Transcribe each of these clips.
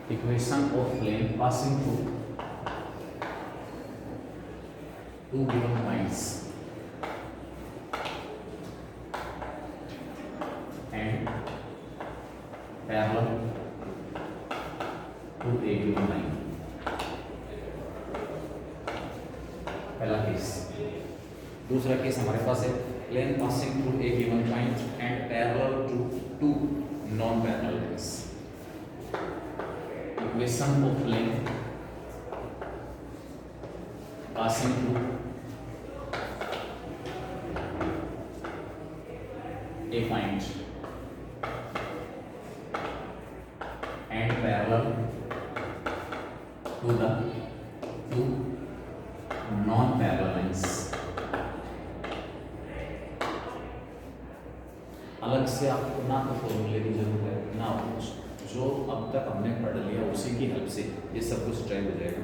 equation of plane passing through two given points and parallel to a given line. पहला case. दूसरा case हमारे पास है plane passing through a given point and parallel to two non parallel lines. Equation of plane passing through a point and parallel to the two non-parallel lines। अलग से आपको ना तो फॉर्मूले की जरूरत है ना कुछ, जो अब तक हमने पढ़ लिया उसी की हेल्प से ये सब कुछ ड्राइव हो जाएगा।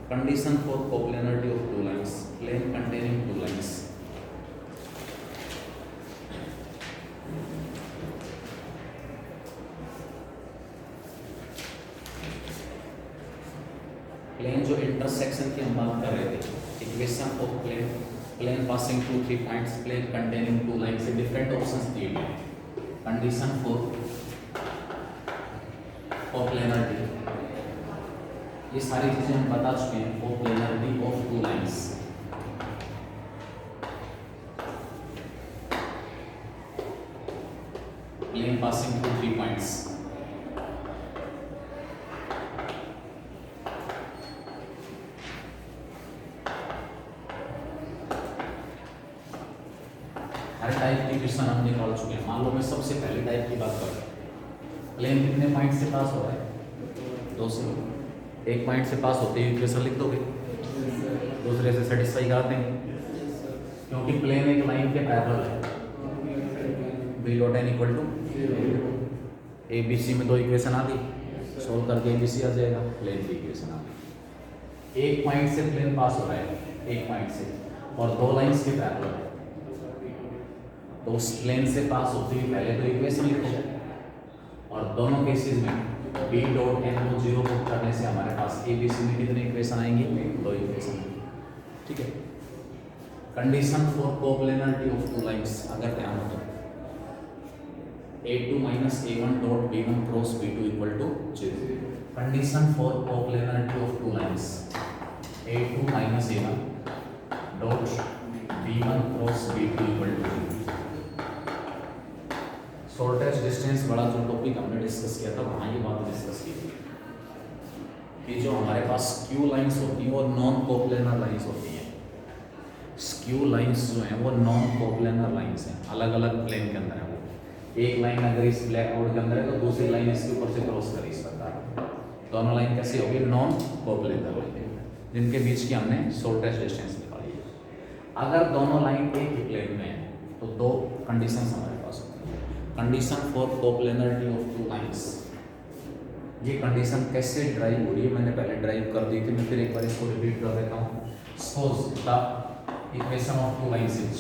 Condition for coplanarity of two lines, plane containing two lines. Plane जो इंटरसेक्शन की हम बात कर रहे थे, equation of plane, plane passing through three points, plane containing two lines से डिफरेंट ऑप्शंस दिए गए। कंडीशन फॉर कोप्लेनरिटी, ये सारी चीजें हम बता चुके हैं। Coplanarity of two lines, plane passing through three points, हर टाइप की क्वेश्चन हम निकाल चुके हैं। मान लो मैं सबसे पहले टाइप की बात कर रहा हूँ, प्लेन कितने पॉइंट से पास हो रहा है? दो से। एक पॉइंट से पास होते ही इक्वेशन लिख दोगे, दूसरे से सेटिस्फाई कराते हैं, क्योंकि प्लेन एक लाइन के पैरेलल है। B dot N equal to A B C में दो इक्वेशन आ गई, सोल्व करके ए बी सी आ जाएगा, प्लेन की इक्वेशन आ गई। एक पॉइंट से प्लेन पास हो रहा है, एक पॉइंट से, और दो लाइंस के पैरेलल है, तो उस प्लेन से पास होते ही पहले तो इक्वेशन लिखो, और दोनों केसेस में बी डॉट एन को जीरो पुट करने से हमारे पास ए बी सी में कितने इक्वेशन आएंगे? दो इक्वेशन। ठीक है। Condition for coplanarity of two lines, अगर ध्यान हो तो a2 minus a1 dot b1 cross b2 equal to 0। Condition for coplanarity of two lines, a2 minus a1 dot b1 cross b2 equal to 0। Shortest distance वाला जो topic हमने discuss किया था वहाँ ये बात डिस्कस की थी कि जो हमारे पास स्क्यू लाइंस होती हैं और नॉन कोप्लेनर लाइंस होती हैं। स्क्यू लाइंस जो हैं वो नॉन कोप्लेनर लाइंस हैं, अलग अलग प्लेन के अंदर है वो। एक लाइन अगर इस ब्लैक बोर्ड के अंदर है तो दूसरी लाइन इसके ऊपर से क्रॉस कर इस प्रकार, दोनों लाइन कैसी होगी? नॉन कोप्लेनर लाइन, जिनके बीच की हमने शॉर्टेस्ट डिस्टेंस निकाली है। अगर दोनों लाइन एक ही प्लेन में है तो दो कंडीशन हमारे पास होती है। Condition for coplanarity of two lines, ये कंडीशन कैसे ड्राइव हो रही है मैंने पहले ड्राइव कर दी थी, मैं फिर एक बार इसको रिपीट कर देता हूँ। Suppose the equation of two lines is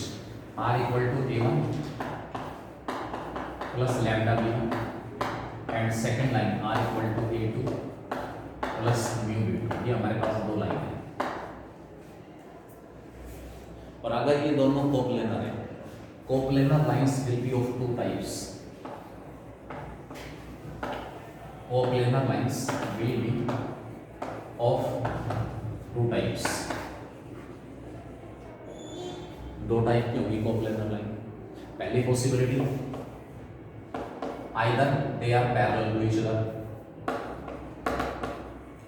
are equal to a1 plus lambda b1 and second line are equal to a2 plus mu b2। ये हमारे पास दो लाइन है, और अगर ये दोनों कोप्लेनर है, coplanar lines will be of two types. Coplanar lines will be of two types. दो टाइप की होगी कोप्लेनर लाइन। पहली possibility, either they are parallel to each other,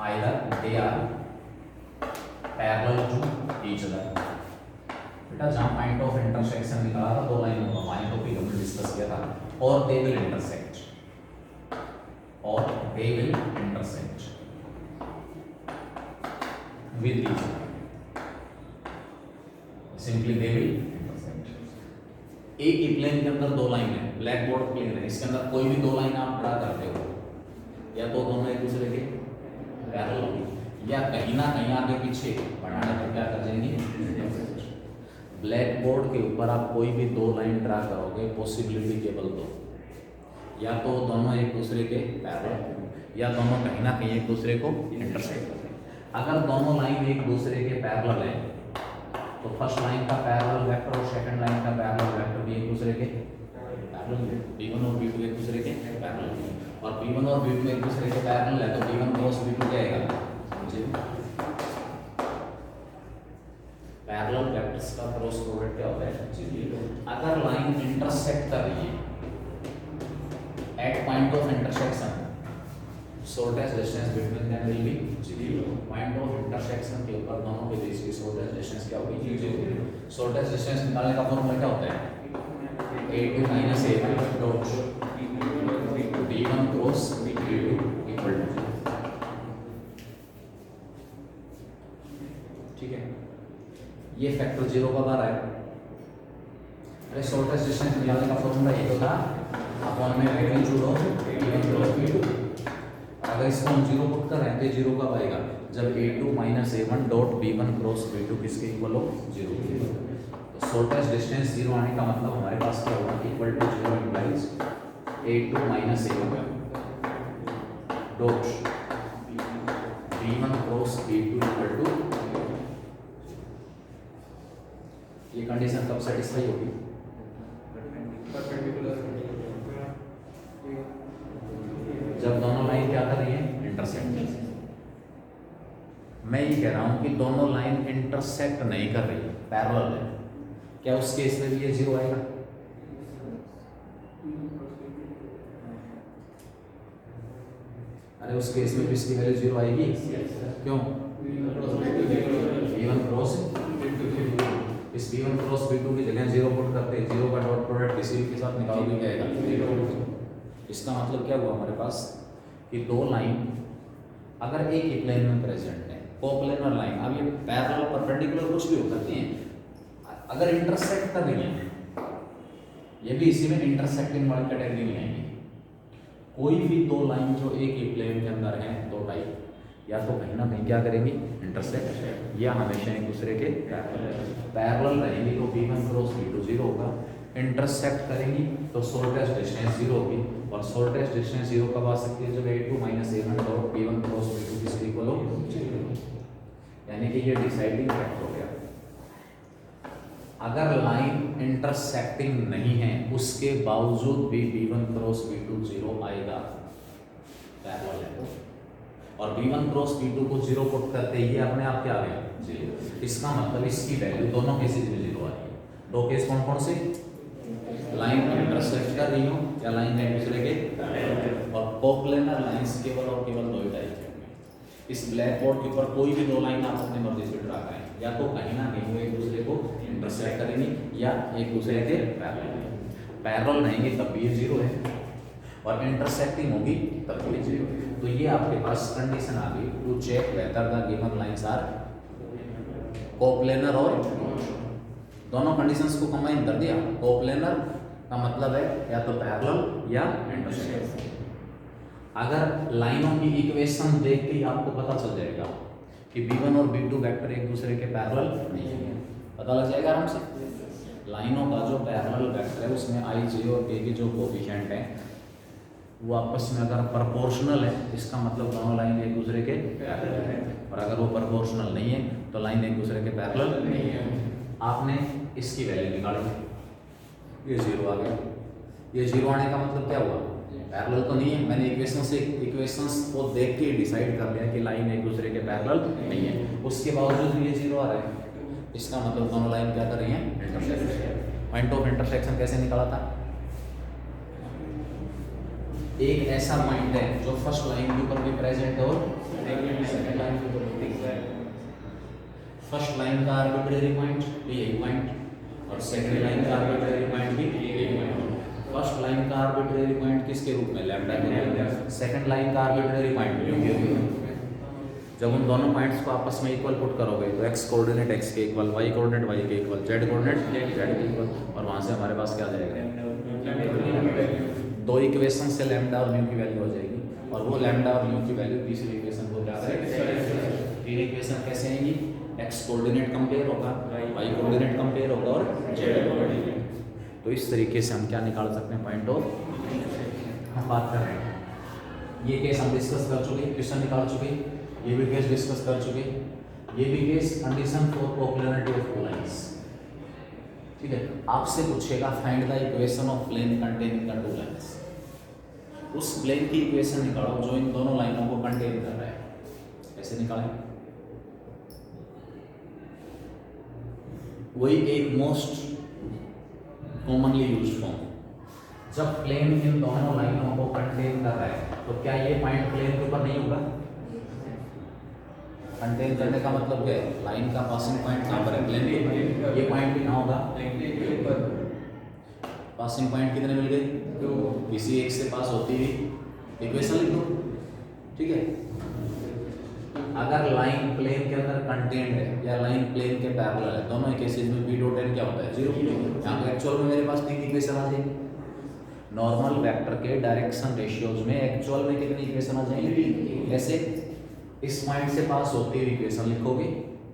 either they are parallel to each other. बेटा जहाँ point of intersection निकाला था दो लाइनों का, हमारे टॉपिक हमने डिस्कस किया था, और दे विल इंटरसेक्ट, और they will intersect with each other, simply they will intersect. एक ही प्लेन के अंदर दो लाइन है, ब्लैक बोर्ड प्लेन है, इसके अंदर कोई भी दो लाइन आप ड्रा करते हो, या तो दोनों एक दूसरे के पैरेलल होगी, या कहीं ना कहीं आगे पीछे बढ़ाने पर क्या कर जाएंगे? ब्लैक बोर्ड के ऊपर आप कोई भी दो लाइन ड्रा करोगे, पॉसिबिलिटी केवल दो, या तो दोनों एक दूसरे के पैरेलल या दोनों कहीं ना कहीं एक दूसरे को इंटरसेक्ट करते हैं। अगर दोनों लाइन एक दूसरे के पैरेलल हैं तो फर्स्ट लाइन का पैरेलल वेक्टर और सेकंड लाइन का पैरेलल वेक्टर भी एक दूसरे के पैरेलल, P1 और P2 एक दूसरे के पैरेलल, और P1 और P2 एक दूसरे के पैरेलल है तो P1 क्रॉस P2 क्या आएगा? पैरेलल वेक्टर्स का क्रॉस प्रोडक्ट क्या होता है? 0। अगर लाइन इंटरसेक्ट कर रही है at point of intersection, shortest distance between them will be 0। Point of intersection के ऊपर दोनों के बीच की शॉर्टेस्ट डिस्टेंस क्या होगी? 0। शॉर्टेस्ट डिस्टेंस निकालने का फॉर्मूला क्या होता है? a2 minus a1 dot b1 cross b2 equal to, ठीक है। ये फैक्टर 0 का बार है। अरे शॉर्टेस्ट डिस्टेंस निकालने का फॉर्मूला ये तो था अपॉन में magnitude of b1 cross b2। अगर इसको हम 0 पुट कर रहे हैं तो 0 कब आएगा? जब a2 minus a1 dot b1 cross b2 किसके इक्वल हो? 0। तो शॉर्टेस्ट डिस्टेंस 0 आने का मतलब हमारे पास क्या होगा? Equal to 0 implies a2 minus a1 dot b1 cross b2 equal to. ये कंडीशन कब सेटिस्फाई होगी? जब दोनों लाइन क्या कर रही है? इंटरसेक्ट। मैं ये कह रहा हूं कि दोनों लाइन इंटरसेक्ट नहीं कर रही, पैरेलल है, क्या उस केस में भी ये 0 आएगा? अरे उस केस में भी इसकी वैल्यू 0 आएगी। क्यों? b1 क्रॉस इस b1 क्रॉस b2 की जगह 0 पुट करते हैं, 0 का डॉट प्रोडक्ट किसी के साथ निकालोगे क्या आएगा? इसका मतलब क्या हुआ हमारे पास कि दो लाइन अगर एक ही प्लेन में प्रेजेंट है, कोप्लेनर लाइन, अब ये पैरेलल परपेंडिकुलर कुछ भी हो सकती हैं, अगर इंटरसेक्ट कर रही हैं, ये भी इसी में इंटरसेक्टिंग वाली कैटेगरी में आएंगी। कोई भी दो लाइन जो एक ही प्लेन के अंदर है, दो टाइप, या तो कहीं ना कहीं क्या करेंगी? इंटरसेक्ट, या हमेशा एक दूसरे के पैरेलल रहेंगी तो b1 क्रॉस b2 0 होगा। इंटरसेक्ट करेंगी तो शॉर्टेस्ट डिस्टेंस 0 होगी, और शॉर्टेस्ट डिस्टेंस 0 कब आ सकती है? जब a2 minus a1 dot b1 cross b2 किसके इक्वल हो? 0। यानी कि ये डिसाइडिंग फैक्टर हो गया। अगर लाइन इंटरसेक्टिंग नहीं है उसके बावजूद भी b1 क्रॉस b2 0 आएगा, पैरेलल है तो, और b1 क्रॉस b2 को 0 पुट करते ही अपने आप क्या आ गया? 0। इसका मतलब इसकी वैल्यू दोनों केसेस में 0 आ रही है। दो केस कौन कौन से? लाइन इंटरसेक्ट कर रही हो या लाइन एक दूसरे के, और कोप्लेनर लाइंस केवल और केवल दो ही टाइप है। इस ब्लैक बोर्ड के ऊपर कोई भी दो लाइन आप अपनी मर्जी से ड्रा करें, या तो कहीं ना कहीं वो एक दूसरे को इंटरसेक्ट करेंगी या एक दूसरे के पैरेलल रहेंगे तब भी ये 0 है, और इंटरसेक्टिंग होगी तब भी 0 है। तो ये आपके पास कंडीशन आ गई to check whether the given lines are coplanar, और दोनों कंडीशंस को कंबाइन कर दिया। कोप्लेनर का मतलब है या तो पैरेलल या इंटरसेक्ट। अगर लाइनों की इक्वेशन देख के ही आपको पता चल जाएगा कि b1 और b2 वेक्टर एक दूसरे के पैरेलल नहीं है, पता लग जाएगा आराम से। लाइनों का जो पैरेलल वेक्टर है उसमें i, j और k की जो कोफिशिएंट है वो आपस में अगर प्रोपोर्शनल है, इसका मतलब दोनों लाइन एक दूसरे के पैरेलल है, और अगर वो प्रोपोर्शनल नहीं है तो लाइन एक दूसरे के पैरेलल नहीं है। आपने इसकी वैल्यू निकाली, ये 0 आ गया। ये 0 आने का मतलब क्या हुआ? पैरेलल तो नहीं है। मैंने इक्वेशंस को देख के डिसाइड कर लिया कि लाइन एक दूसरे के पैरेलल नहीं है, उसके बावजूद भी ये 0 आ रहा है। इसका मतलब दोनों लाइन क्या कर रही हैं? इंटरसेक्ट। पॉइंट ऑफ इंटरसेक्शन कैसे निकाला था? एक ऐसा पॉइंट है जो फर्स्ट लाइन के ऊपर भी प्रेजेंट है और सेकंड लाइन के ऊपर भी दिख रहा है। फर्स्ट लाइन का आर्बिट्रेरी पॉइंट भी यही पॉइंट, और सेकंड लाइन का आर्बिट्रेरी पॉइंट भी यही पॉइंट। फर्स्ट लाइन का आर्बिट्रेरी पॉइंट किसके रूप में? लैम्डा के रूप में। सेकंड लाइन का आर्बिट्रेरी पॉइंट म्यू के रूप में। जब उन दोनों पॉइंट्स को आपस में इक्वल पुट करोगे तो x कोऑर्डिनेट x के इक्वल, y कोऑर्डिनेट y के इक्वल, z कोऑर्डिनेट z के इक्वल, और वहां से हमारे पास क्या आ जाएगा? दो इक्वेशन से लैम्डा और म्यू की वैल्यू हो जाएगी, और वो लैम्डा और म्यू की वैल्यू तीसरी इक्वेशन को क्या है? तीन इक्वेशन कैसे आएंगी? x कोऑर्डिनेट कंपेयर होगा, y कोऑर्डिनेट कंपेयर होगा, और z कोऑर्डिनेट। तो इस तरीके से हम क्या निकाल सकते हैं? पॉइंट ऑफ बात कर रहे हैं, ये केस हम डिस्कस कर चुके, क्वेश्चन निकाल चुके, ये भी केस डिस्कस कर चुके, ये भी case condition for coplanarity of two lines. ठीक है, आपसे पूछेगा find the equation of plane containing the two lines. उस प्लेन की इक्वेशन निकालो जो इन दोनों लाइनों को कंटेन कर रहा है। कैसे निकालें? वही एक मोस्ट कॉमनली यूज्ड फॉर्म, जब प्लेन इन दोनों लाइनों को कंटेन कर रहा है तो क्या ये पॉइंट प्लेन के ऊपर नहीं होगा? कंटेन करने का मतलब क्या है? लाइन का पासिंग पॉइंट कहाँ पर है? प्लेन के ऊपर। ये पॉइंट भी कहाँ होगा? प्लेन के ऊपर। पासिंग पॉइंट कितने मिल गए? 2। किसी एक से पास होती हुई इक्वेशन लिख दो। ठीक है, अगर लाइन प्लेन के अंदर कंटेन्ड है या लाइन प्लेन के पैरेलल है, दोनों केसेस में बी डॉट एन क्या होता है? 0। यहाँ पे एक्चुअल में मेरे पास तीन इक्वेशन आ जाएगी। नॉर्मल वेक्टर के डायरेक्शन रेशियोज में एक्चुअल में कितनी इक्वेशन आ जाएंगी? ऐसे इस पॉइंट से पास होती हुई इक्वेशन लिखोगे,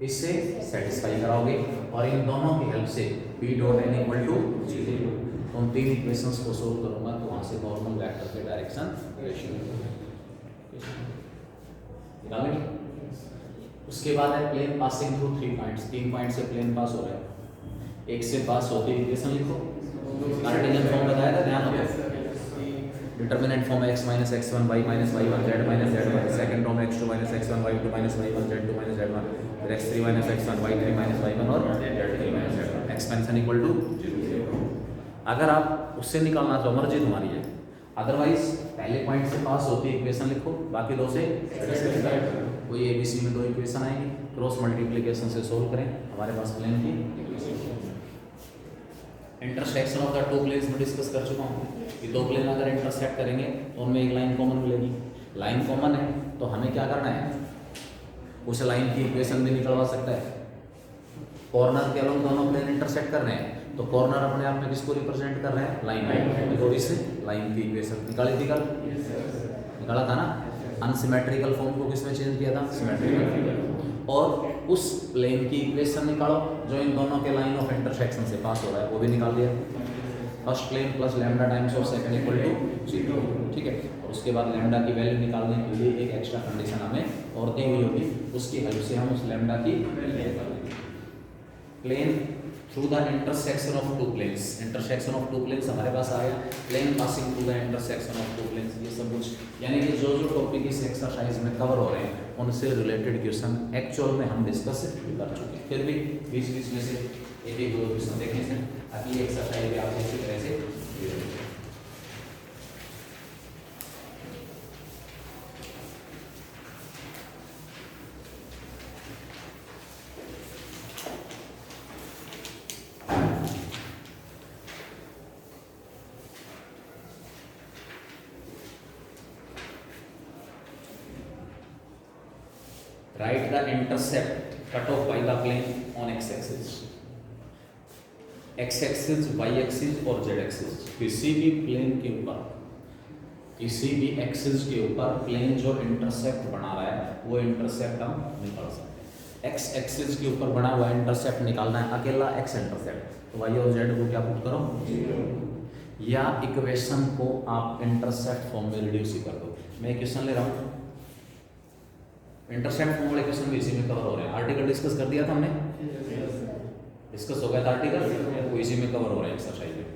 इससे सेटिस्फाई कराओगे और इन दोनों की हेल्प से B dot N equal to 0। उन तीन इक्वेशंस को सोल्व करूंगा तो वहां से नॉर्मल वेक्टर के डायरेक्शन रेशियो निकालेंगे। उसके बाद है plane passing through 3 points. 3 point से प्लेन पास हो रहा है, एक से पास होती हुई इक्वेशन लिखो। कार्टेशियन फॉर्म बताया था, ध्यान रखो। Determinant form x minus x1 y minus y1 z minus z1, second form x2 minus x1 y2 minus y1 z2 minus z1, फिर x3 minus x1 y3 minus y1 और z3 minus z1, expansion equal to 0। अगर आप उससे निकालना चाहो मर्जी तुम्हारी है, अदरवाइज पहले पॉइंट से पास होती इक्वेशन लिखो, बाकी दो से कोई ABC में 2 इक्वेशन आएंगी, क्रॉस मल्टीप्लिकेशन से सोल्व करें। हमारे पास प्लेन की intersection of the two planes में डिस्कस कर चुका हूँ कि दो प्लेन अगर इंटरसेक्ट करेंगे तो उनमें एक लाइन कॉमन मिलेगी। लाइन कॉमन है तो हमें क्या करना है? उस लाइन की इक्वेशन भी निकलवा सकता है। कॉर्नर के अलोंग दोनों प्लेन इंटरसेक्ट कर रहे हैं तो कॉर्नर अपने आप में किसको रिप्रेजेंट कर रहे हैं? लाइन को। इससे लाइन की इक्वेशन निकाली थी, कल निकाला था ना। अनसिमेट्रिकल फॉर्म को किसमें चेंज किया था? सिमेट्रिकल। और उस प्लेन की इक्वेशन निकालो जो इन दोनों के लाइन ऑफ इंटरसेक्शन से पास हो रहा है, वो भी निकाल दिया। First plane plus lambda times of second equal to 0। ठीक है, और उसके बाद लैम्डा की वैल्यू निकालने के लिए एक एक्स्ट्रा कंडीशन हमें और दी हुई होगी, उसकी हेल्प से हम उस लैम्डा की plane through the intersection of two planes. Intersection of two planes हमारे पास आ गया, plane passing through the intersection of two planes. ये सब कुछ यानी कि जो जो टॉपिक इस एक्सरसाइज में कवर हो रहे हैं उनसे रिलेटेड क्वेश्चन एक्चुअल में हम डिस्कस कर चुके हैं। फिर भी बीच बीच में से एक एक 2 क्वेश्चन देखने से ताकि एक्सरसाइज भी आप अच्छी तरह से write the intercept cut off by the plane on x axis। x axis, y axis और z axis किसी भी प्लेन के ऊपर, किसी भी एक्सिस के ऊपर प्लेन जो इंटरसेप्ट बना रहा है वो इंटरसेप्ट हम निकाल सकते हैं। x एक्सिस के ऊपर बना हुआ इंटरसेप्ट निकालना है, अकेला x इंटरसेप्ट, तो y और z को क्या पुट करो? 0। या इक्वेशन को आप इंटरसेप्ट फॉर्म में रिड्यूस कर दो। मैं क्वेश्चन ले रहा हूँ, इंटरसेप्ट फॉर्म वाले क्वेश्चन भी इसी में कवर हो रहे हैं। आर्टिकल डिस्कस कर दिया था हमने, डिस्कस हो गया था आर्टिकल, वो इसी में कवर हो रहे हैं एक्सरसाइज में।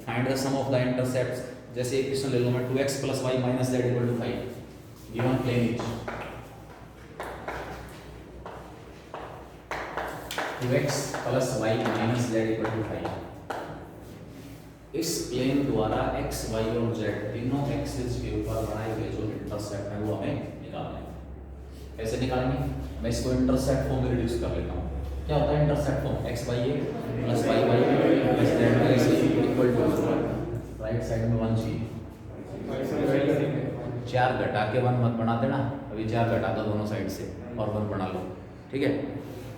Find the sum of the intercepts. जैसे एक क्वेश्चन ले लो मैं, 2x + y - z = 5 given plane is 2x + y - z = 5। इस प्लेन द्वारा x, y और z तीनों एक्सिस के ऊपर बनाए गए जो इंटरसेप्ट है वो हमें निकालना है। कैसे निकालेंगे? मैं इसको इंटरसेप्ट फॉर्म में रिड्यूस कर लेता हूँ। क्या होता है intercept form? x y a + y y + z = right side में 1 जी 4 घटा के 1 मत बना देना, अभी 4 घटा दो दोनों साइड से और 1 बना लो। ठीक है,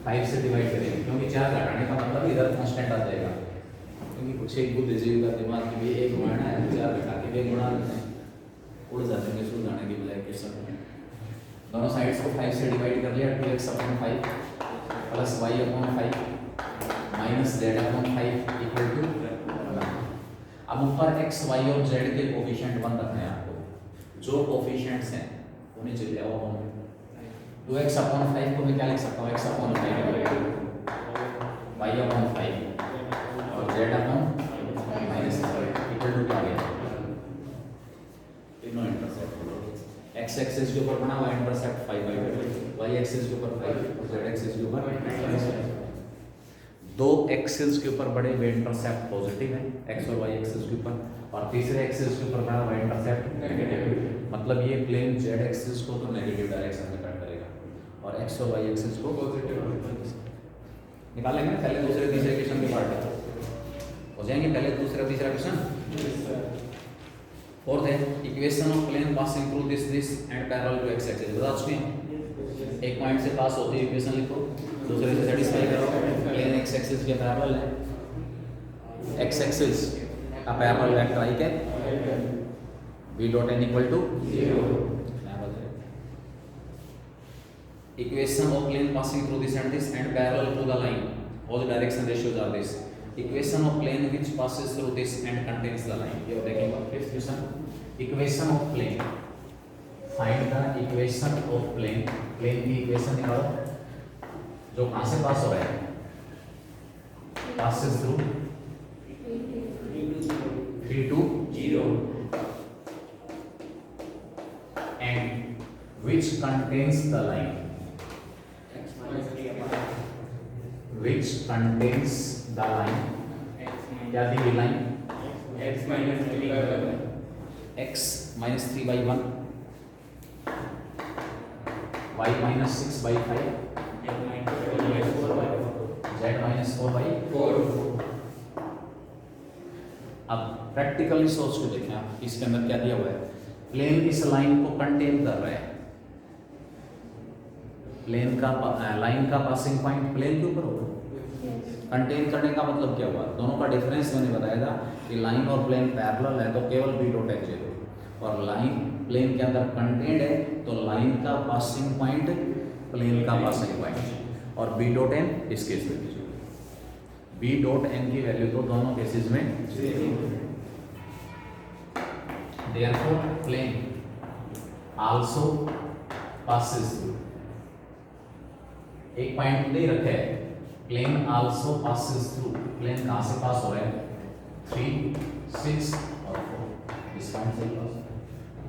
5 से डिवाइड करेंगे क्योंकि 4 घटाने का मतलब इधर कांस्टेंट आ जाएगा, क्योंकि कुछ एक बुद्धिजीवी का दिमाग की भी एक गुणा है, 4 घटा के 1 गुणा लेते हैं, उड़ जाते हैं सुन जाने की बजाय क्वेश्चन में। दोनों साइड्स को 5 से डिवाइड कर लिया, 2x/5 + y/5 - z/5 = 1। अब अब ऊपर एक्स वाई और जेड के कोफिशिएंट 1 रखने हैं आपको। जो कोफिशिएंट्स हैं उन्हें चले आओ हम 2x/5 को मैं क्या लिख सकता हूँ, x/5 y/5 और z/-5 इक्वल टू क्या गया, तीनों इंटरसेप्ट x एक्सिस के ऊपर बना हुआ इंटरसेप्ट 5/2, y एक्सिस के ऊपर 5 और z एक्सिस के ऊपर दो एक्सिस के ऊपर बड़े हुए इंटरसेप्ट पॉजिटिव है x और y एक्सिस के ऊपर, और तीसरे एक्सिस के ऊपर बड़ा हुआ इंटरसेप्ट नेगेटिव। मतलब ये प्लेन z एक्सिस को तो नेगेटिव डायरेक्शन में कट करेगा और x और y एक्सिस को पॉजिटिव निकालेंगे। पहले दूसरे तीसरे क्वेश्चन के पार्ट हो जाएंगे। पहले दूसरा तीसरा क्वेश्चन फोर्थ है, equation of plane passing through this and parallel to x axis बता चुके हैं। एक पॉइंट से पास होती है इक्वेशन लिखो, दूसरे से सेटिस्फाई करो। प्लेन x एक्सिस के पैरेलल है, x एक्सिस का parallel vector i cap v dot n equal to 0। Equation of plane passing through this and parallel to the line, all the direction ratios are this. Equation of plane which passes through this and contains the line, ये देखेंगे। Fifth question, equation of plane, find the equation of plane. Plane की equation निकालो जो कहां से पास हो रहा है, passes through 3 to 0 and which contains the line, which contains the line, क्या दी line, x minus 3/1, y minus 6/5, z minus 4/4। अब प्रैक्टिकली सोच के देखें आप, इसके अंदर क्या दिया हुआ है, प्लेन इस लाइन को कंटेन कर रहा है। प्लेन का लाइन का पासिंग पॉइंट प्लेन के ऊपर होगा। कंटेन करने का मतलब क्या हुआ, दोनों का डिफरेंस मैंने बताया था कि लाइन और प्लेन पैरेलल है तो केवल v डॉट h है, और लाइन प्लेन के अंदर कंटेन्ड है तो लाइन का पासिंग पॉइंट प्लेन का पासिंग पॉइंट, और b डॉट n इस केस में b डॉट n की वैल्यू तो दोनों केसेस में 0। Therefore plane also passes through, एक पॉइंट दे रखे है, plane also passes through. Plane कहां से पास हो रहा है, 3, 6 और 4, इस पॉइंट से पास।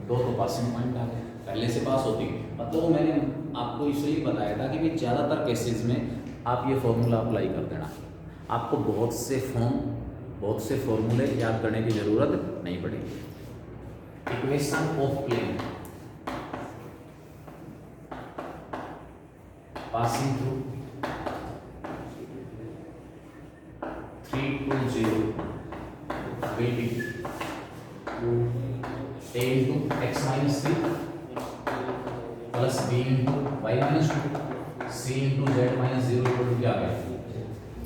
दो तो पासिंग पॉइंट आ गए, पहले से पास होती। मतलब मैंने आपको इसलिए बताया था कि ज़्यादातर केसेस में आप ये फॉर्मूला अप्लाई कर देना, आपको बहुत से फॉर्मूले याद करने की ज़रूरत नहीं पड़ेगी। Equation of plane passing through 3 to 0 will be a into x minus 3 plus b into y minus 2 c into z minus 0 equal to क्या आ गया,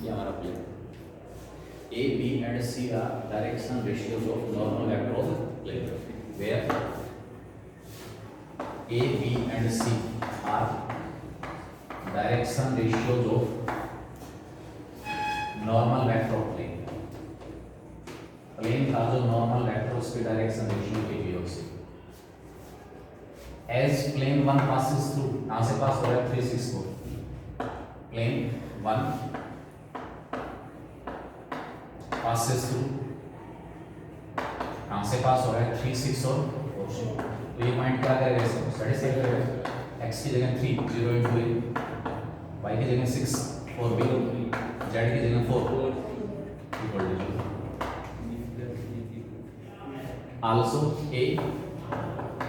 ये हमारा plane. a b and c are direction ratios of normal vector of plane, where a b and c are direction ratios of normal vector of plane. Plane का जो normal vector उसकी direction ratio के लिए होगी। As plane 1 passes through, कहां से पास हो रहा है, 3, 6, 4। प्लेन 1 पासेस थ्रू, कहां से पास हो रहा है, 3, 6 और 4। तो ये पॉइंट क्या करेगा, सेटिस्फाई करेगा। x की जगह 3 0 into a, y की जगह 6 4 b, z की जगह 4 equal to 0। Also a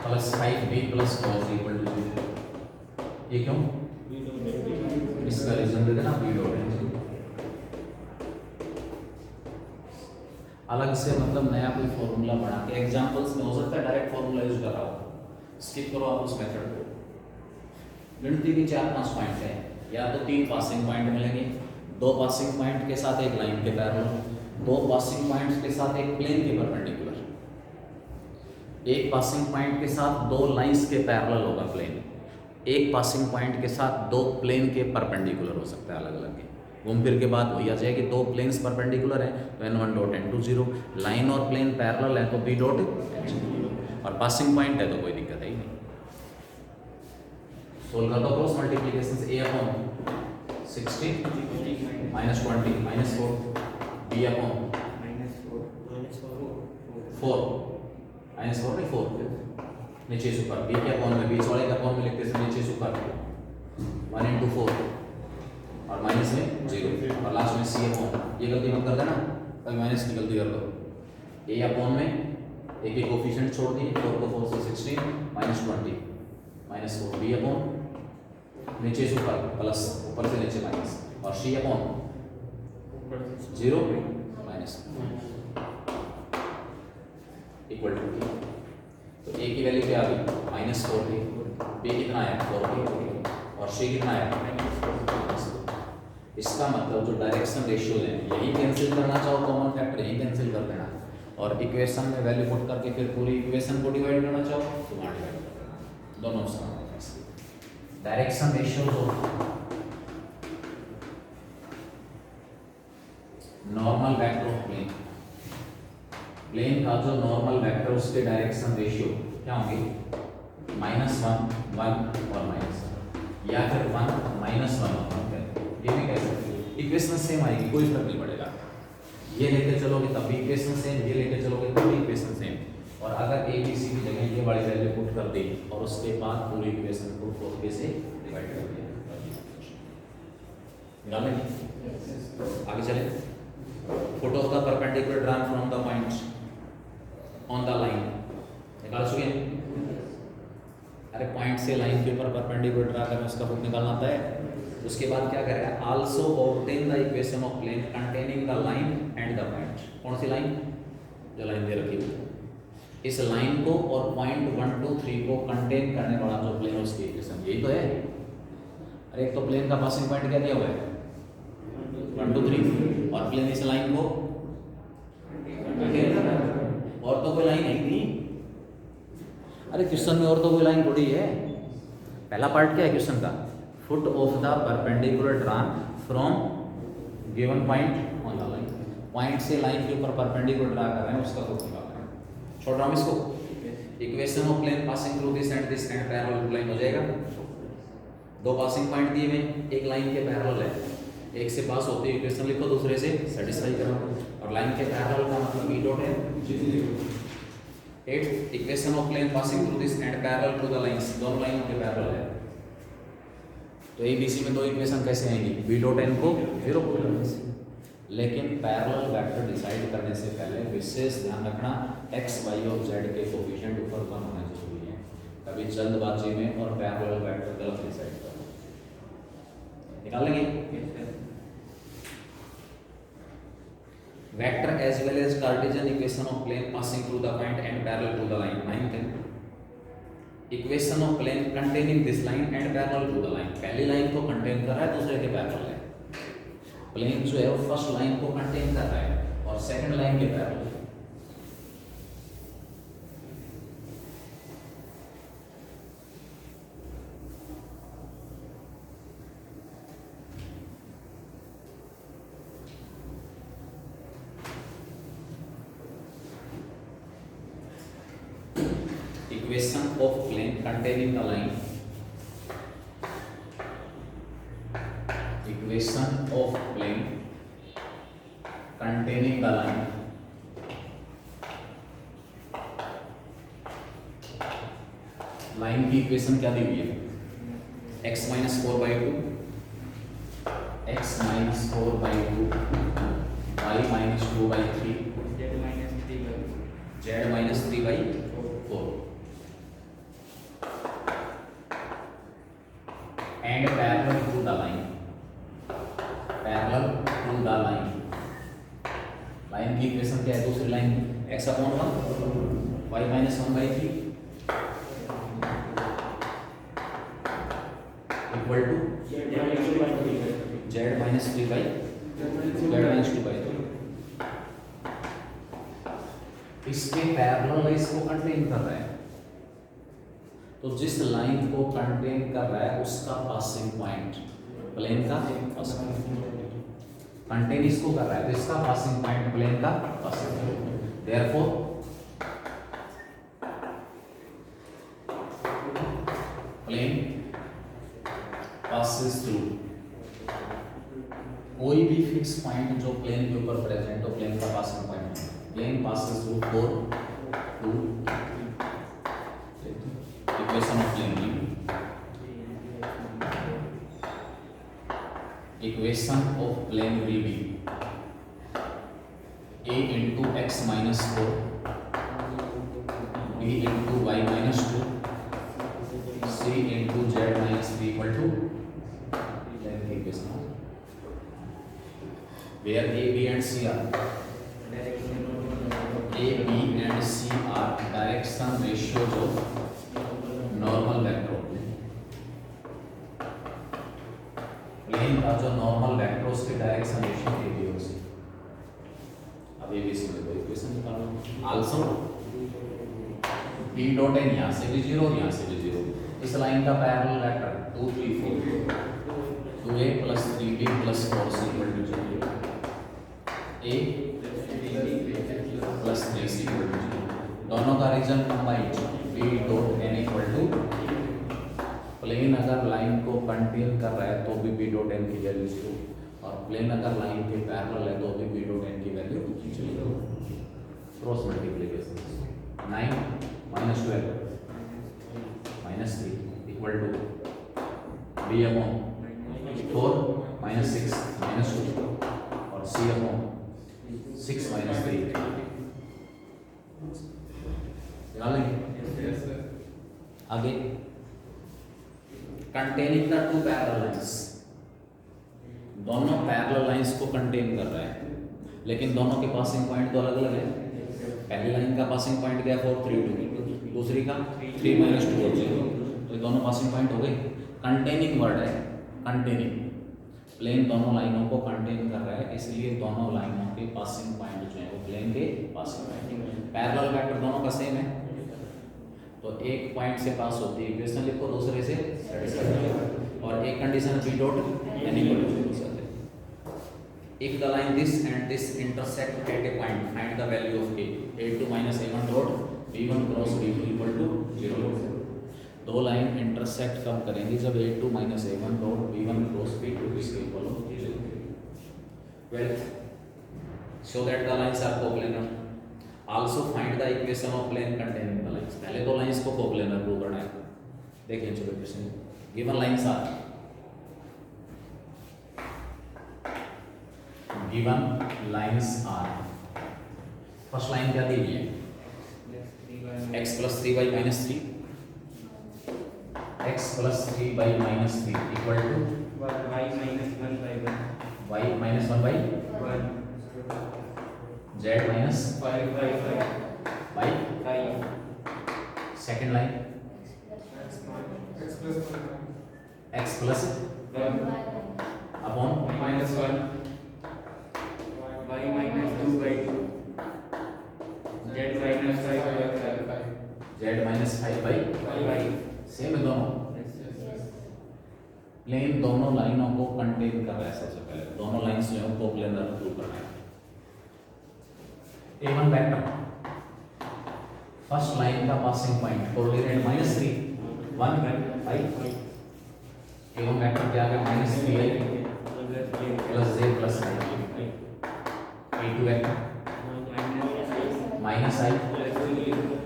plus 5b plus 4 equal to 0। ये क्यों, इसका रीजन दे देना b डॉट n। अलग से मतलब नया कोई फॉर्मूला बना के, एग्जांपल्स में हो सकता है डायरेक्ट फॉर्मूला यूज कर रहा हो, स्किप करो आप उस मेथड को। गिनती की 4-5 पॉइंट है, या तो 3 पासिंग पॉइंट मिलेंगे, 2 पासिंग पॉइंट के साथ एक लाइन के पैरेलल, 2 पासिंग पॉइंट्स के साथ एक प्लेन के परपेंडिकुलर, एक पासिंग पॉइंट के साथ 2 लाइंस के पैरेलल होगा प्लेन, एक पासिंग पॉइंट के साथ 2 प्लेन के परपेंडिकुलर हो सकता है अलग अलग के। घूम फिर के बात वही आ जाएगी, दो प्लेन्स परपेंडिकुलर हैं तो n1 डॉट n2 0, लाइन और प्लेन पैरेलल है तो b डॉट, और पासिंग पॉइंट है तो कोई दिक्कत है ही नहीं। सोल्व कर दो क्रॉस मल्टीप्लिकेशन से, a upon 60 minus 20 minus 4, b upon four minus 4 नहीं 4 नीचे सुपर, b के अपॉन में बीच वाले के अपॉन में लिखते हैं नीचे सुपर 1 इंटू 4 और माइनस में 0 और लास्ट में c अपॉन, ये गलती मत कर देना, कभी माइनस की गलती कर दो, a अपॉन में एक एक कोफिशिएंट छोड़ दिए, 4 को 4 से 16 माइनस 20 माइनस 4, b अपॉन नीचे सुपर प्लस ऊपर से नीचे माइनस और c upon 0 minus equal to, तो a की वैल्यू क्या आ गई माइनस 4 थी, b कितना आया 4 और c कितना आया माइनस 2। इसका मतलब जो डायरेक्शन रेशियो है यही कैंसिल करना चाहो कॉमन फैक्टर यही कैंसिल कर देना, और इक्वेशन में वैल्यू पुट करके फिर पूरी इक्वेशन को डिवाइड करना चाहो तो वहाँ डिवाइड करना, दोनों से डायरेक्शन रेशियो जो normal vector of plane, plane का जो नॉर्मल वेक्टर उसके डायरेक्शन रेशियो क्या होंगे -1 1 और -1 या फिर 1 -1 और 1, ये भी कह सकते हो, इक्वेशन सेम आएगी कोई फर्क नहीं पड़ेगा, ये लेके चलोगे तब भी इक्वेशन सेम, ये लेके चलोगे तब भी इक्वेशन सेम, और अगर ए बी सी की जगह ये वाली वैल्यू पुट कर दी और उसके बाद पूरी इक्वेशन को 4 से डिवाइड कर दिया, निकाल लेंगे आगे चले। Photo of the perpendicular drawn from the point on the line, निकाल चुके हैं। अरे पॉइंट से लाइन के ऊपर परपेंडिकुलर ड्रा करना उसका फुट निकालना आता है, उसके बाद क्या करेगा also obtain the equation of plane containing the line and the point, कौन सी लाइन जो लाइन दे रखी है इस लाइन को और पॉइंट 1 2 3 को कंटेन करने वाला जो प्लेन उसकी इक्वेशन यही तो है। अरे एक तो प्लेन का पासिंग पॉइंट क्या दिया हुआ है 1 2 3 और प्लेन इस लाइन को और तो कोई लाइन है ही नहीं। अरे क्वेश्चन में और तो कोई लाइन थोड़ी है, पहला पार्ट क्या है क्वेश्चन का foot of the perpendicular drawn from given point on the line, point से लाइन के ऊपर परपेंडिकुलर ड्रा कर रहे हैं उसका फुट निकाल रहे हैं। छोड़ रहा हूँ इसको, equation of plane passing through this and parallel to line हो जाएगा। दो पासिंग पॉइंट दिए हुए एक लाइन के पैरेलल है, एक से पास होते ही इक्वेशन लिखो दूसरे से सेटिस्फाई करो, और लाइन के पैरेलल का मतलब ई डॉट है 8 equation of plane passing through this and parallel to the lines, दोनों लाइनों के पैरेलल है तो ए बी सी में दो इक्वेशन कैसे आएंगी बी डॉट एन को 0, लेकिन पैरेलल वेक्टर डिसाइड करने से पहले विशेष ध्यान रखना एक्स वाई और जेड के कोफिशिएंट ऊपर 1 होना जरूरी है, कभी जल्दबाजी में और पैरेलल वेक्टर गलत डिसाइड करो। निकाल लेंगे vector as well as cartesian equation of plane passing through the point and parallel to the line, 9 equation of plane containing this line and parallel to the line, पहली line को contain कर रहा है दूसरे के पैरेलल है, plane जो है वो फर्स्ट लाइन को कंटेन कर रहा है और सेकंड लाइन के पैरेलल। Equation of plane containing the line, equation of plane containing the line, line की इक्वेशन क्या दी हुई है x minus 4/2 x minus 4/2 y minus 2/3 z minus 3/4 and parallel to the line, parallel to the line, line की equation क्या है दूसरी line x upon 1 y minus 1/3 equal to z minus 2/3 इसके पैरेलल इसको कंटेन कर रहा है, तो जिस लाइन को कंटेन कर रहा है उसका पासिंग पॉइंट प्लेन का पासिंग पॉइंट, कंटेन इसको कर रहा है तो इसका पासिंग पॉइंट प्लेन का passing point, therefore plane passes through कोई भी फिक्स पॉइंट जो प्लेन के ऊपर प्रेजेंट हो प्लेन का पासिंग पॉइंट है। Plane passes through 4 2 equation of plane की equation of plane will be a into x minus 4 b into y minus 2 c into z minus 3 equal to then the equation where a b and c are a b and c are direction ratios of normal vector प्लेन का जो normal vector उसके direction ratio दे दी है उसे। अब ये भी सीधे कोई इक्वेशन निकालो आल्सो b डॉट n यहाँ से भी 0 और यहाँ से भी 0। इस लाइन का parallel vector 2 3 4 2a plus 3b plus 4c equal to 0 a plus 3c equal to 0। दोनों का reason combined b dot n equal to plane अगर लाइन को कंटेन कर रहा है तो भी b डॉट n की वैल्यू 0 और प्लेन अगर लाइन के पैरेलल है तो भी b डॉट n की value 0। Cross multiplication 9 minus 12 minus 3 equal to b upon 4 minus 6 minus 2 और c upon 6 minus 3 निकाल लेंगे। आगे containing the two parallel lines, दोनों पैरेलल लाइंस को कंटेन कर रहा है लेकिन दोनों के पासिंग पॉइंट तो अलग अलग है। पहली लाइन का पासिंग पॉइंट क्या है 4 3 2, दूसरी का 3 minus 2 और 0, तो दोनों पासिंग पॉइंट हो गए। कंटेनिंग वर्ड है, कंटेनिंग प्लेन दोनों लाइनों को कंटेन कर रहा है इसलिए दोनों लाइनों के पासिंग पॉइंट जो है वो प्लेन के पासिंग पॉइंट। पैरेलल वेक्टर दोनों का सेम है तो एक पॉइंट से पास होती है इक्वेशन लिखो, दूसरे से और एक condition b dot n equal to 0 से if the line this and this intersect at a point find the value of a2 minus a1 dot b1 cross b2 equal to 0। दो लाइन इंटरसेक्ट कब करेंगी जब a2 minus a1 dot b1 cross b2 इसके equal हो 0। 12 show that the lines are coplanar also find the equation of plane containing the lines। पहले दो lines को coplanar prove करना है। देखिए चलो question given lines are first line क्या दी है x plus 3y minus 3 x plus 3y minus 3 equal to y minus 1 by 1 y minus 1 by 1 z minus 5 by 5 by 5 second line x plus 1 upon minus 1 y minus 2 by 2 z minus 5 by 5 z minus 5 by 5 same है दोनों। Plane दोनों लाइनों को contain कर रहा है। सबसे पहले दोनों लाइंस जो है कोप्लेनर प्रूव करना है। a1 वेक्टर फर्स्ट लाइन का passing point coordinate -3 1 5 a1 vector क्या है -3i plus j plus i a2 vector -i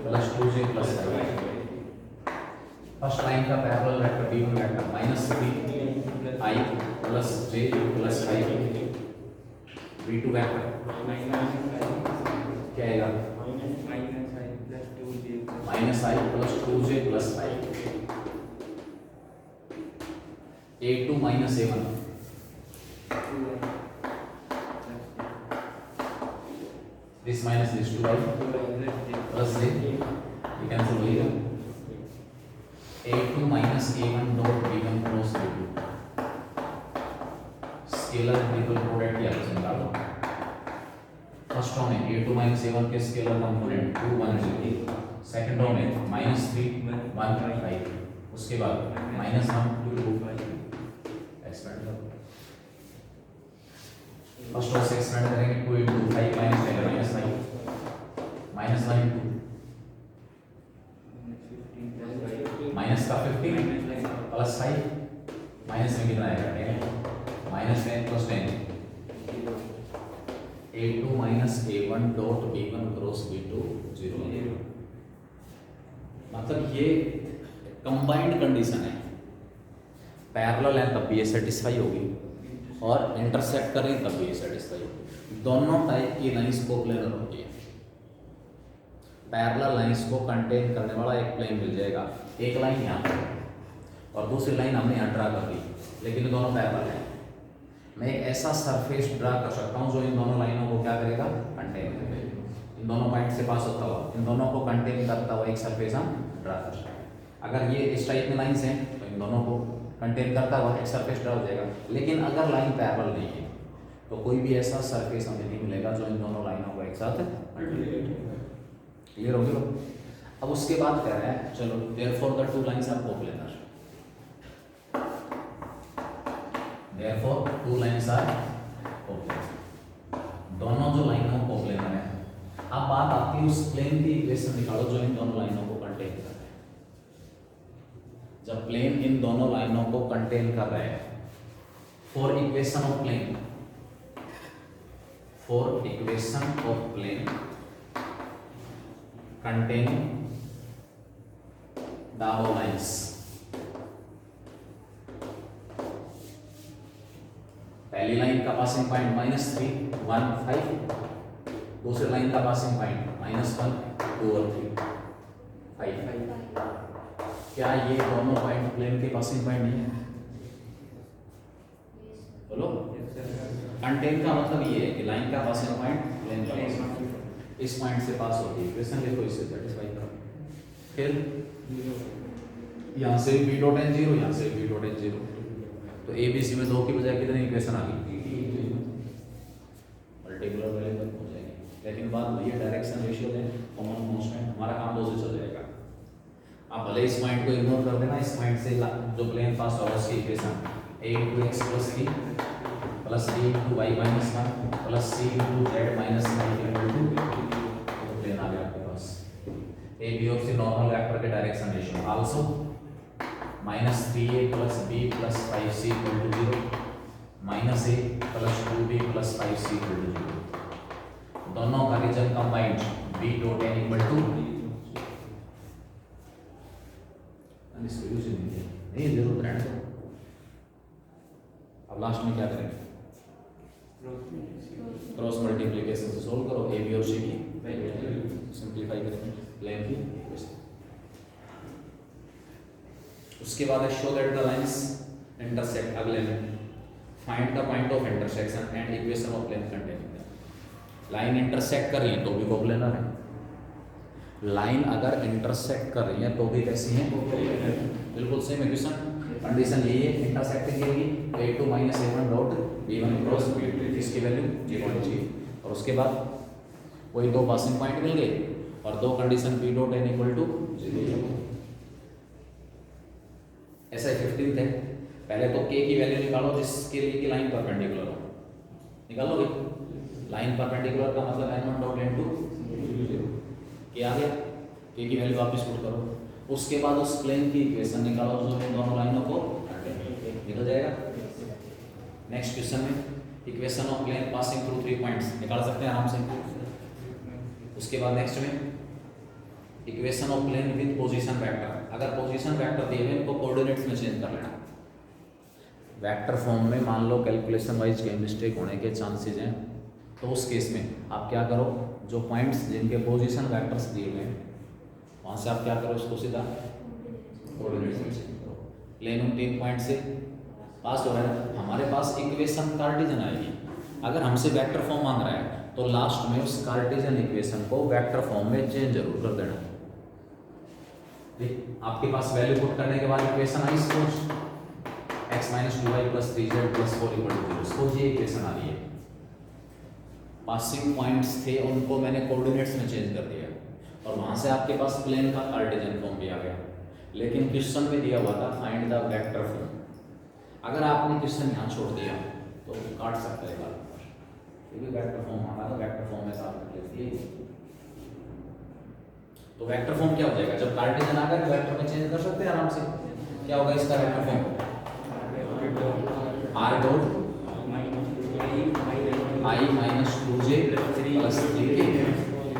plus 2j plus i first line का parallel vector b1 vector -3i plus j plus i b2 vector क्या आएगा -i plus 2j plus i a2 minus a1 this minus this 2i plus j you can solve a2 minus a1 dot b1 cross b2 scalar triple product की आपसे निकालो। First row में a2 minus a1 के scalar component 2 1 0, second row में -3 1 5, उसके बाद -1 2 5 expand करो first और से एक्सपेंड करेंगे 2 into 5 minus 10 minus 5 minus 1 into minus का 15 प्लस 5 माइनस में कितना आएगा 10 minus 10 plus 10 a2 minus a1 dot b1 cross b2 0 मतलब ये कंबाइंड कंडीशन है। पैरेलल है तब भी ये सेटिस्फाई होगी और इंटरसेक्ट करें तब भी ये सेटिस्फाई होगी। दोनों टाइप की लाइंस को प्लेनर होती है। पैरेलल लाइंस को कंटेन करने वाला एक प्लेन मिल जाएगा, एक लाइन यहाँ पर और दूसरी लाइन हमने यहाँ ड्रा कर दी, लेकिन दोनों पैरेलल हैं। मैं एक ऐसा सरफेस ड्रा कर सकता हूँ जो इन दोनों लाइनों को क्या करेगा, कंटेन करेगा। इन दोनों पॉइंट से पास होता हुआ इन दोनों को कंटेन करता हुआ एक सरफेस हम ड्रा कर सकते हैं। अगर ये इस टाइप में लाइन्स हैं तो इन दोनों को कंटेन करता हुआ एक सरफेस ड्रा हो जाएगा। लेकिन अगर लाइन पैरेलल नहीं है तो कोई भी ऐसा सरफेस हमें नहीं मिलेगा जो इन दोनों लाइनों को एक साथ क्लियर हो गया। अब उसके बाद कह रहे हैं चलो therefore the two lines are coplanar, therefore two lines are coplanar, दोनों जो लाइनों कोप्लेनर है। अब बात आती है उस प्लेन की इक्वेशन निकालो जो इन दोनों लाइनों को कंटेन कर रहा है। जब प्लेन इन दोनों लाइनों को कंटेन कर रहा है, for equation of plane, for equation of plane containing the above lines, पहली लाइन का पासिंग पॉइंट -3 1 5, दूसरी लाइन का पासिंग पॉइंट -1 2 और 3 5। क्या ये दोनों पॉइंट प्लेन के पासिंग पॉइंट नहीं है? बोलो। कंटेन का मतलब ये है कि लाइन का पासिंग पॉइंट प्लेन का पासिंग पॉइंट इस पॉइंट से पास होती है। इक्वेशन लिखो, इससे सेटिस्फाई करो। फिर यहाँ से बी डॉट एन 0, यहाँ से बी डॉट एन 0, तो ए बी सी में 2 की बजाय कितनी इक्वेशन आ गई, मल्टीकुलर वैल्यू तक हो जाएगी। लेकिन बात वही है, डायरेक्शन रेशियो है, कॉमन कांस्टेंट, हमारा काम 2 से चल जाएगा। आप भले इस पॉइंट को इग्नोर कर देना, इस पॉइंट से जो प्लेन पास होगा उसकी equation a into x plus b plus b into y minus 1 plus c into z minus 1 equal to plane आ गया आपके पास। a b और c नॉर्मल वेक्टर के direction ratio also -3a plus b plus 5c equal to 0 -a plus 2b plus 5c equal to 0। दोनों का reason combined b dot n equal to इसको use नहीं जरूरत रहने दो। अब लास्ट में क्या करेंगे, क्रॉस मल्टीप्लिकेशन से सोल्व करो, ए बी और सी की सिंपलीफाई करेंगे प्लेन की इक्वेशन। उसके बाद है show that the lines intersect, अगले में find the point of intersection and equation of plane containing. Line intersect कर रही है तो भी कोप्लेनर है, लाइन अगर इंटरसेक्ट कर रही है तो भी कैसी है, बिल्कुल सेम इक्वेशन। कंडीशन यही है, इंटरसेक्टिंग करेगी a2 - a1 dot b1 cross इसकी वैल्यू ये होनी चाहिए। और उसके बाद वही 2 पासिंग पॉइंट मिल गए और 2 condition b dot n equal to 0। ऐसा 15th है। पहले तो k की वैल्यू निकालो जिसके लिए कि लाइन परपेंडिकुलर हो, निकालोगे। लाइन परपेंडिकुलर का मतलब n1 डॉट n2 k आ गया, k की वैल्यू वापस पुट करो। उसके बाद उस प्लेन की इक्वेशन निकालो जो इन दोनों लाइनों को निकल जाएगा। नेक्स्ट क्वेश्चन में equation of plane passing through 3 points निकाल सकते हैं आराम से। उसके बाद नेक्स्ट में equation of plane with position vector. अगर पोजीशन वेक्टर दिए हुए तो कोऑर्डिनेट्स में चेंज कर लेना। वेक्टर फॉर्म में मान लो कैलकुलेशन वाइज कहीं मिस्टेक होने के चांसेस हैं, तो उस केस में आप क्या करो, जो पॉइंट्स जिनके पोजीशन वेक्टर्स दिए हुए हैं वहाँ से आप क्या करो, इसको सीधा कोऑर्डिनेट्स में चेंज करो। प्लेन उन 3 पॉइंट से पास हो रहा है, हमारे पास इक्वेशन कार्टेशियन आएगी। अगर हमसे वेक्टर फॉर्म मांग रहा है तो लास्ट में उस कार्टेशियन इक्वेशन को वेक्टर फॉर्म में चेंज जरूर कर देना। आपके पास वैल्यू पुट करने के बाद इक्वेशन आई, suppose x - 2y + 3z + 4 = 0, suppose ये इक्वेशन आ रही है। पासिंग पॉइंट्स थे उनको मैंने कोऑर्डिनेट्स में चेंज कर दिया और वहां से आपके पास प्लेन का कार्टेशियन फॉर्म भी आ गया। लेकिन क्वेश्चन में दिया हुआ था फाइंड द वेक्टर फॉर्म। अगर आपने क्वेश्चन यहाँ छोड़ दिया तो काट सकता है बार। ये भी वेक्टर फॉर्म आ रहा है, वेक्टर फॉर्म में साथ लिख दिए। तो वेक्टर फॉर्म क्या हो जाएगा, जब कार्टेशियन आ गया तो वेक्टर में चेंज कर सकते हैं आराम से। क्या होगा इसका vector form, r dot I minus 2j plus 3k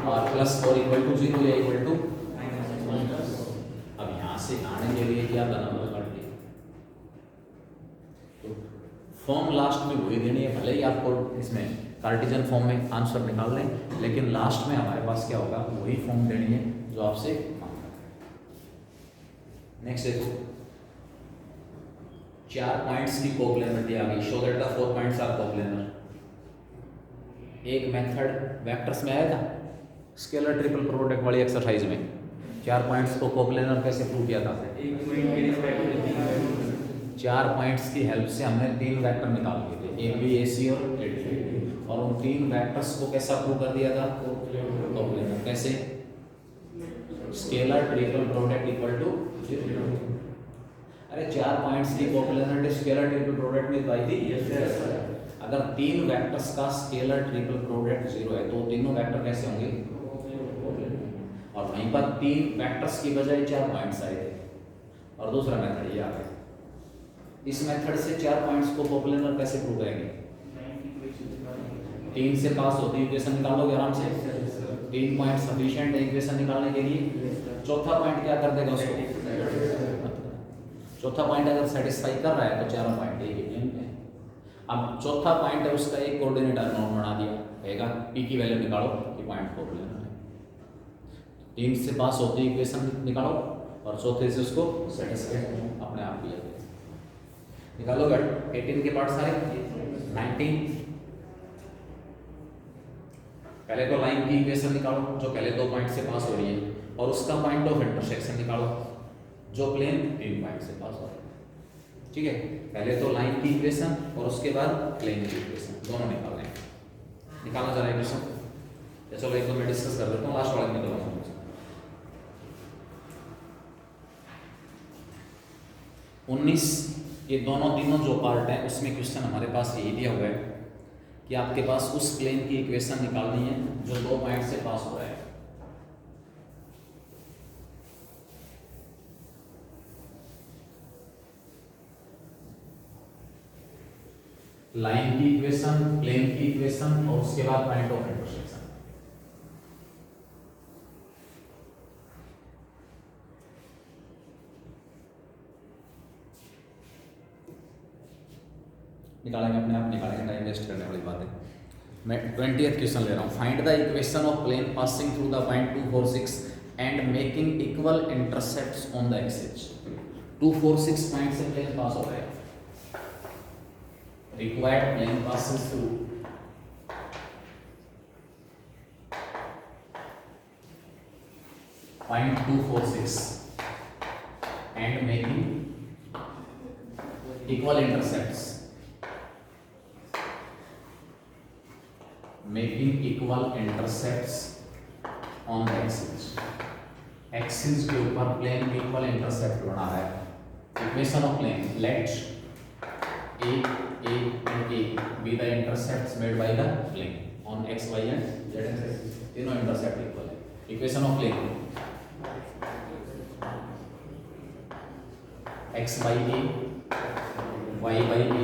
और प्लस और इक्वल टू 0 या इक्वल टू। अब यहाँ से आने के लिए क्या करना होगा, काट दिया तो फॉर्म लास्ट में वही देनी है, भले ही आपको इसमें कार्टेशियन फॉर्म में आंसर निकाल लें, लेकिन लास्ट में हमारे पास क्या होगा, वही फॉर्म देनी है जो आपसे मांगा है। नेक्स्ट देखो, 4 पॉइंट्स की कोप्लेनरिटी आ गई, show that the 4 points are coplanar. एक मेथड वेक्टर्स में आया था स्केलर ट्रिपल प्रोडक्ट वाली एक्सरसाइज में, 4 पॉइंट्स को कोप्लेनर कैसे प्रूव किया था। 4 पॉइंट्स की हेल्प से हमने 3 वेक्टर निकाल लिए थे, ए बी ए सी और ए डी, और उन 3 वेक्टर्स को कैसा प्रूव कर दिया था, कोप्लेनर। कैसे, scalar triple product equal to 0। अरे 4 पॉइंट्स की कोप्लेनरिटी स्केलर ट्रिपल प्रोडक्ट में तो आई थी। अगर 3 वेक्टर्स का स्केलर ट्रिपल प्रोडक्ट 0 है तो तीनों वेक्टर कैसे होंगे, और वहीं पर 3 वेक्टर्स की बजाय 4 पॉइंट्स आए थे। और दूसरा मेथड ये आ गया, इस मेथड से 4 पॉइंट्स को कोप्लेनर कैसे प्रूव करेंगे, 3 से पास होती इक्वेशन निकालोगे आराम से, 3 पॉइंट सफिशिएंट है इक्वेशन निकालने के लिए। चौथा पॉइंट क्या कर देगा उसको, चौथा पॉइंट अगर सेटिस्फाई कर रहा है तो चारों पॉइंट एक ही प्लेन पे। अब चौथा पॉइंट है उसका एक कोऑर्डिनेट अननोन बना दिया, कहेगा पी की वैल्यू निकालो कि पॉइंट कोप्लेनर है। 3 से पास होती इक्वेशन निकालो और चौथे से उसको सेटिस्फाई अपने आप किया निकालो। 18 के पार्ट सारे 19। पहले तो लाइन की इक्वेशन निकालो जो पहले 2 पॉइंट से पास हो रही है, और उसका पॉइंट ऑफ इंटरसेक्शन निकालो जो प्लेन 3 पॉइंट से पास हो रहा है। ठीक है, पहले तो लाइन की इक्वेशन और उसके बाद प्लेन की इक्वेशन, दोनों निकालने हैं। निकालना जरा इक्वेशन, चलो एक दो मैं डिस्कस कर लेता हूँ, लास्ट वाला निकालूंगा। 19 ये दोनों तीनों जो पार्ट है उसमें क्वेश्चन हमारे पास यही दिया हुआ है कि आपके पास उस प्लेन की इक्वेशन निकालनी है जो 2 पॉइंट से पास हो रहा है। लाइन की इक्वेशन, प्लेन की इक्वेशन और उसके बाद पॉइंट ऑफ इंटरसेक्शन। निकालेंगे अपने आप, निकालेंगे, टाइम वेस्ट करने वाली बात है। मैं 20th क्वेश्चन ले रहा हूँ। Find the equation of plane passing through the point 2 4 6 and making equal intercepts on the axis. 2 4 6 point से प्लेन पास हो रहा है, required plane passes through point 2 4 6 and making equal intercepts, making equal intercepts on the axis। Axis के ऊपर plane equal intercept बना रहा है। Equation of plane, let A and A be the intercepts made by the plane on x, y and z axis। तीनों intercept equal है। Equation of plane x by A, y by A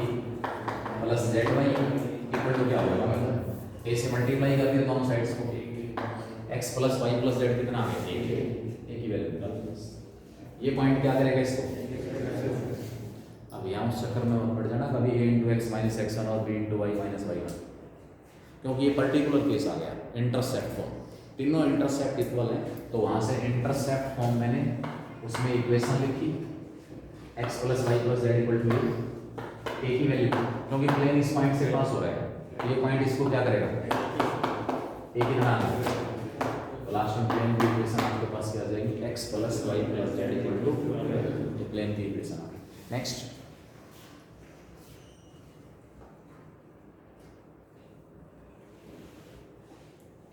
plus z by A equal to क्या होगा, A से multiply कर दिया दोनों sides को, x plus y plus z कितना आ गया, एक ही वैल्यू निकाल। ये पॉइंट क्या करेगा इसको, यहाँ उस चक्कर में मत पड़ जाना कभी a into x minus x one और b into y minus y one, क्योंकि ये पर्टिकुलर केस आ गया इंटरसेप्ट फॉर्म, तीनों इंटरसेप्ट इक्वल है। तो वहाँ से इंटरसेप्ट फॉर्म मैंने उसमें इक्वेशन लिखी x plus y plus z equal to a की वैल्यू, क्योंकि प्लेन इस पॉइंट से पास हो रहा है, ये पॉइंट इसको क्या करेगा, ए की तरह। तो लास्ट में प्लेन की इक्वेशन आपके पास क्या आ जाएगी, x plus y plus z equal to, ये प्लेन की इक्वेशन आ गई। Next,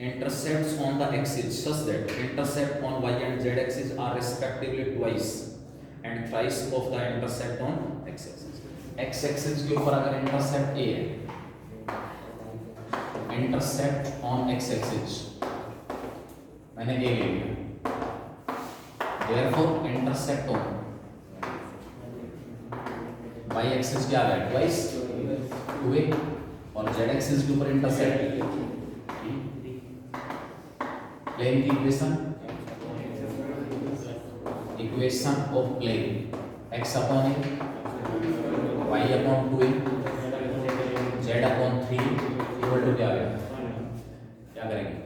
intercepts on the axis such that intercept on y and z axis are respectively twice and thrice of the intercept on x axis। x axis के ऊपर अगर intercept a है, intercept on x axis, मैंने a ले लिया, therefore intercept on y axis क्या है twice 2a, और जेड एक्सिस के ऊपर इंटरसेप्ट प्लेन की equation of plane x upon a, y upon 2a, z upon 3 equal to क्या आएगा, क्या करेंगे,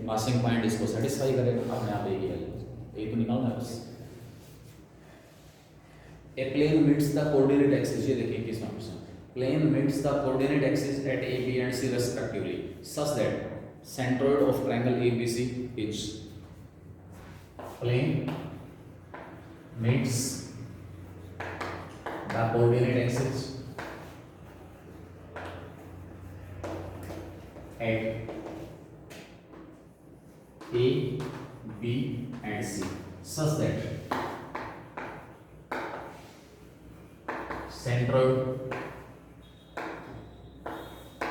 पासिंग पॉइंट इसको सेटिस्फाई करेगा, अपने आप एक ही वैल्यू ये तो निकालना है बस। A plane meets the coordinate axis, ये देखिए किस नाम से, plane meets the coordinate axis at a, b and c respectively such that centroid of triangle ABC is, plane meets the coordinate axis at a, b and c such that centroid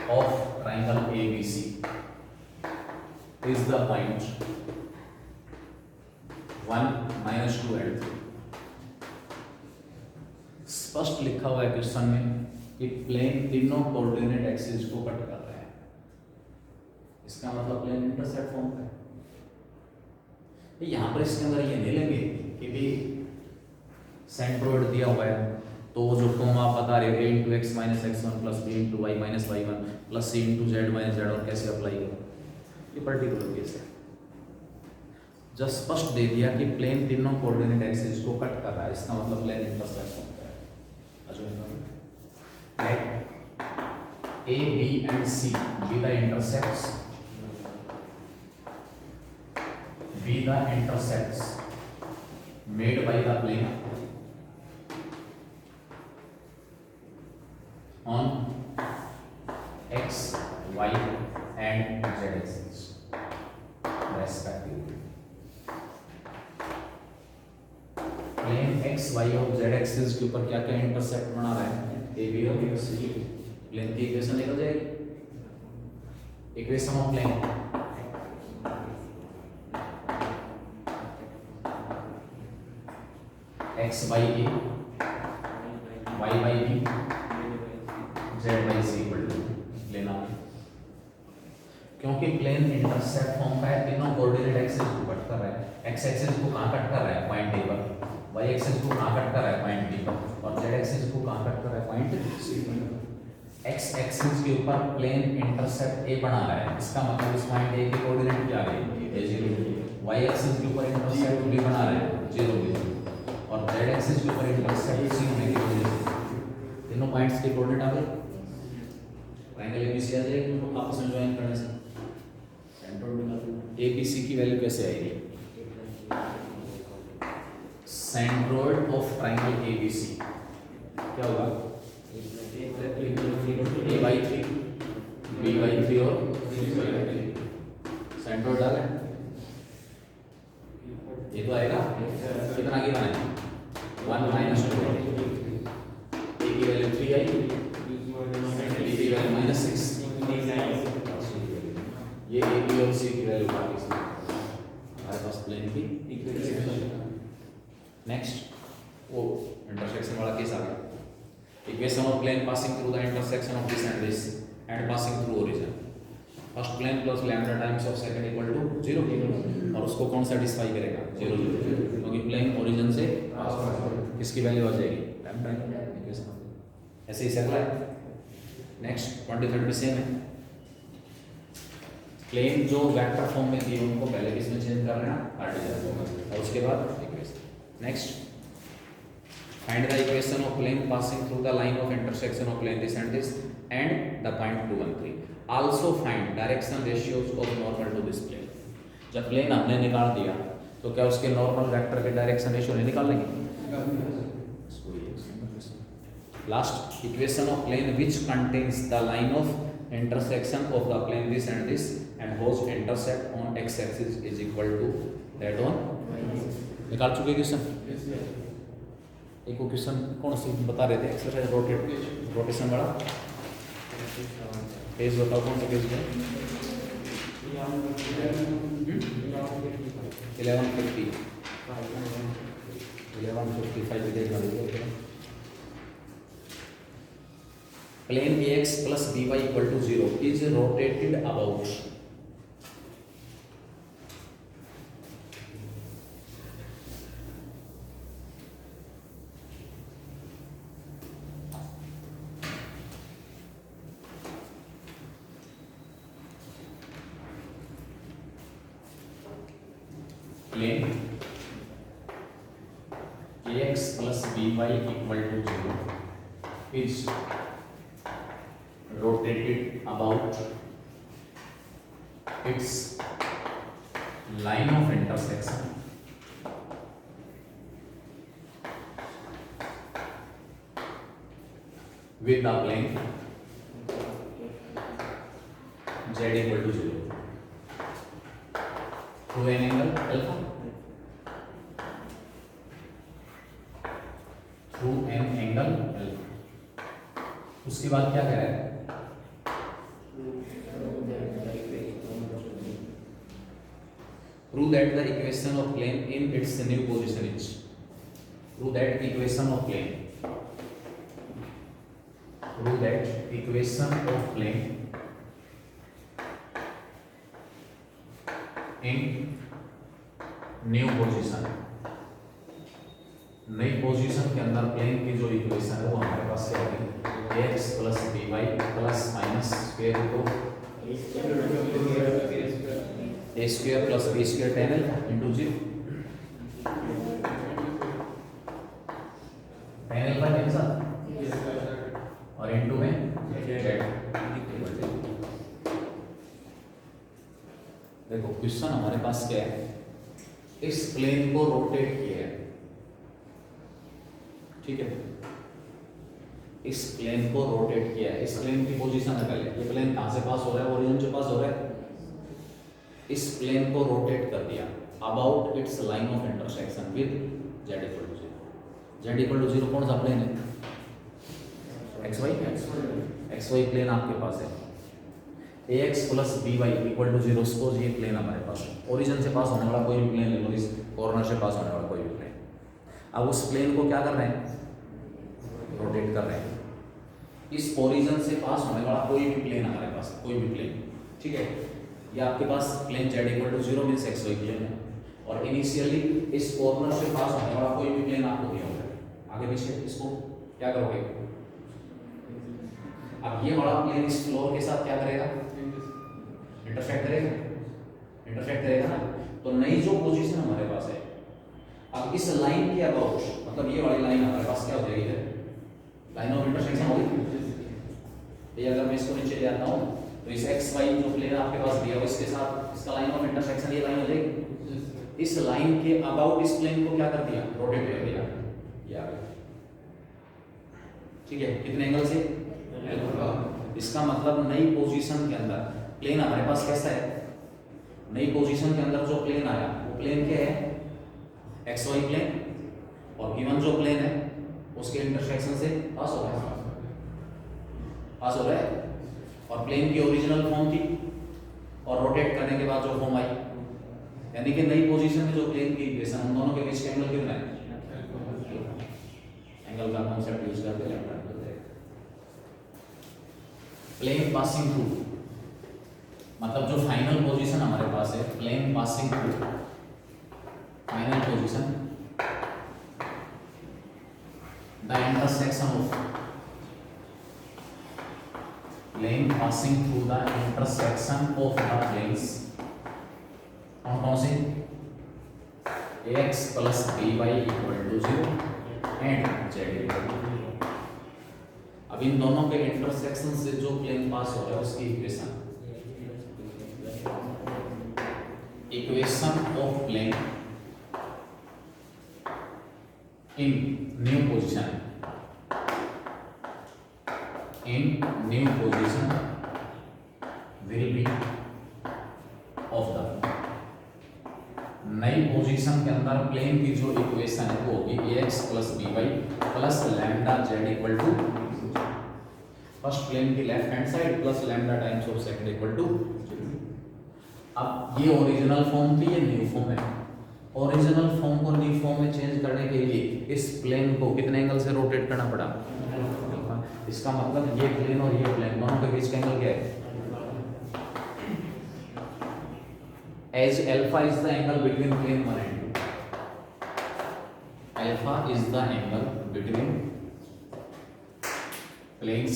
of triangle ABC is the point 1, -2 and 3। स्पष्ट लिखा हुआ है question में कि plane तीनों coordinate axis को cut कर रहा है, इसका मतलब प्लेन इंटरसेप्ट फॉर्म का है। यहाँ पर इसके अंदर ये नहीं लेंगे कि भी सेंट्रोइड दिया हुआ है तो जो फॉर्म आप बता रहे हो a × x - x1 + b × y - y1 + c × z - z और कैसे अप्लाई करो, ये पर्टिकुलर केस है। जब स्पष्ट दे दिया कि प्लेन तीनों कोऑर्डिनेट एक्सिस को कट कर रहा है, इसका मतलब प्लेन इंटरसेप्ट होता है। Let a, b and c be the intercepts made by the plane on x, y and z axis respectively। Plane x, y और z एक्सिस के ऊपर क्या क्या इंटरसेप्ट बना रहा है, a, b और c। प्लेन की इक्वेशन निकल जाएगी, equation of plane x by a, y by b, z by c equal to लेना, क्योंकि प्लेन इंटरसेप्ट फॉर्म का है, तीनों कोऑर्डिनेट एक्सिस को कट कर रहा है। x एक्सिस को कहां कट कर रहा है, पॉइंट a पर, y एक्सिस को कहां कट कर रहा है, पॉइंट b पर, और z एक्सिस को कहां कट कर रहा है, पॉइंट c पर। x एक्सिस के ऊपर प्लेन इंटरसेप्ट a बना रहा है, इसका मतलब इस पॉइंट a की कोऑर्डिनेट क्या है, a0। y एक्सिस के ऊपर इंटरसेप्ट b बना रहा है 0 b0, और z एक्सिस के ऊपर इंटरसेप्ट c होने की वजह से तीनों पॉइंट्स के कोऑर्डिनेट आ गए, ट्रायंगल ABC आ जाएगा तो आपस में ज्वाइन करने से सेंट्रोइड निकाल। ABC की वैल्यू कैसे आएगी, सेंट्रोइड ऑफ ट्रायंगल ABC क्या होगा, a/3 b/3 और c/3। सेंट्रोइड डाल है, ये तो आएगा कितना की बनाए 1 - 2, a की वैल्यू 3 आई, b की वैल्यू -6, ये a b और c की वैल्यू बाकी हमारे पास प्लेन की इक्वेशन। नेक्स्ट वो इंटरसेक्शन वाला केस आ गया, equation of plane passing through the intersection of this and this and passing through origin, first plane plus lambda times of second equal to 0, और उसको कौन सेटिस्फाई करेगा 0, क्योंकि प्लेन ओरिजिन से किसकी वैल्यू आ जाएगी लैम्डा, इक्वेशन ऐसे ही सकला है। नेक्स्ट 23rd भी सेम है, प्लेन जो वेक्टर फॉर्म में थी उनको पहले किस में चेंज कर लेना, कार्टेशियन फॉर्म में, और उसके बाद equation. Next find the equation of plane passing through the line of intersection of plane this and the point 2, 1, 3। Also find direction ratios of normal to this plane. जब plane हमने निकाल दिया तो क्या उसके नॉर्मल वेक्टर के direction ratio नहीं निकाल लेंगे। Last equation of plane which contains the line of intersection of the plane this and this and whose intercept on x axis is equal to that on, निकाल चुके question. एक question कौन सी बता रहे थे, एक्सरसाइज रोटेशन वाला, page बताओ कौन सा पेज है? 1155 देख लीजिए। Plane ax plus by equal to 0 is rotated about plane ax plus by equal to 0 is rotated about its line of intersection with the plane z equal to 0 through an angle alpha, through an angle alpha। उसके बाद क्या कह रहा है? Prove that the equation of plane in its new position is, prove that equation of plane, prove that equation of plane in new position, नई पोजीशन के अंदर प्लेन की जो इक्वेशन है वो हमारे पास क्या होगी? x plus b y plus minus square root a square plus b square tan alpha into 0 tan alpha के साथ और इंटू में z। देखो क्वेश्चन हमारे पास क्या है? इस प्लेन को रोटेट किया है, ठीक है, इस प्लेन को रोटेट किया है। इस प्लेन की पोजीशन है पहले, ये प्लेन कहां से पास हो रहा है? ओरिजिन से पास हो रहा है। इस प्लेन को रोटेट कर दिया about its line of intersection with z equal to 0। z equal to 0 कौन सा प्लेन है? xy प्लेन आपके पास है। ax plus by equal to 0 suppose ये प्लेन हमारे पास है। ओरिजिन से पास होने वाला कोई भी प्लेन ले लो, इस कॉर्नर से पास होने वाला कोई भी प्लेन। अब उस प्लेन को क्या कर रहे हैं? रोटेट कर रहे हैं। इस ओरिजिन से पास होने वाला कोई भी प्लेन हमारे पास, कोई भी प्लेन, ठीक है, ये आपके पास plane z equal to 0 means xy plane है, और इनिशियली इस कॉर्नर से पास होने वाला कोई भी प्लेन आपको दिया होगा। आगे पीछे इसको क्या करोगे? अब ये वाला प्लेन इस फ्लोर के साथ क्या करेगा? इंटरसेक्ट करेगा, इंटरसेक्ट करेगा ना। तो नई जो पोजीशन हमारे पास है, अब इस लाइन के अबाउट, मतलब ये वाली लाइन हमारे पास क्या हो जाएगी? है लाइन ऑफ इंटरसेक्शन होगी। ये अगर मैं इसको नीचे ले आता हूँ तो इस एक्स वाई जो प्लेन आपके पास दिया हो इसके साथ इसका लाइन ऑफ इंटरसेक्शन ये लाइन हो जाएगी। इस लाइन के अबाउट इस प्लेन को क्या कर दिया? रोटेट कर दिया, ये आ गया, ठीक है। कितने एंगल से? इसका मतलब नई पोजीशन के अंदर प्लेन हमारे पास कैसा है? नई पोजीशन के अंदर जो प्लेन आया वो प्लेन क्या है? एक्स वाई प्लेन, और गिवन जो प्लेन है उसके इंटरसेक्शन से पास हो रहा है, पास हो रहा है। और प्लेन की ओरिजिनल फॉर्म थी और रोटेट करने के बाद जो फॉर्म आई, यानी कि नई पोजीशन में जो प्लेन की इक्वेशन, उन दोनों के बीच का एंगल कितना है? एंगल का कॉन्सेप्ट यूज करते हैं। प्लेन पासिंग थ्रू, मतलब जो फाइनल पोजीशन हमारे पास है, plane passing through, final position, the intersection of plane passing through the intersection of the planes, कौन से? ax plus by equal to 0 and z equal to 0। अब इन दोनों के इंटरसेक्शन से जो प्लेन पास हो रहा है उसकी equation, equation of plane in new position, in new position will be of the, नई पोजीशन के अंदर प्लेन की जो इक्वेशन है वो होगी ax plus by plus lambda z equal to. First plane की left hand side plus lambda times of second equal to. अब ये ओरिजिनल फॉर्म थी, ये न्यू फॉर्म है। ओरिजिनल फॉर्म को न्यू फॉर्म में चेंज करने के लिए इस प्लेन को कितने एंगल से रोटेट करना पड़ा? इसका मतलब ये प्लेन और ये प्लेन दोनों के बीच का एंगल क्या है? As alpha is the angle between plane 1 and 2. Alpha is the angle between planes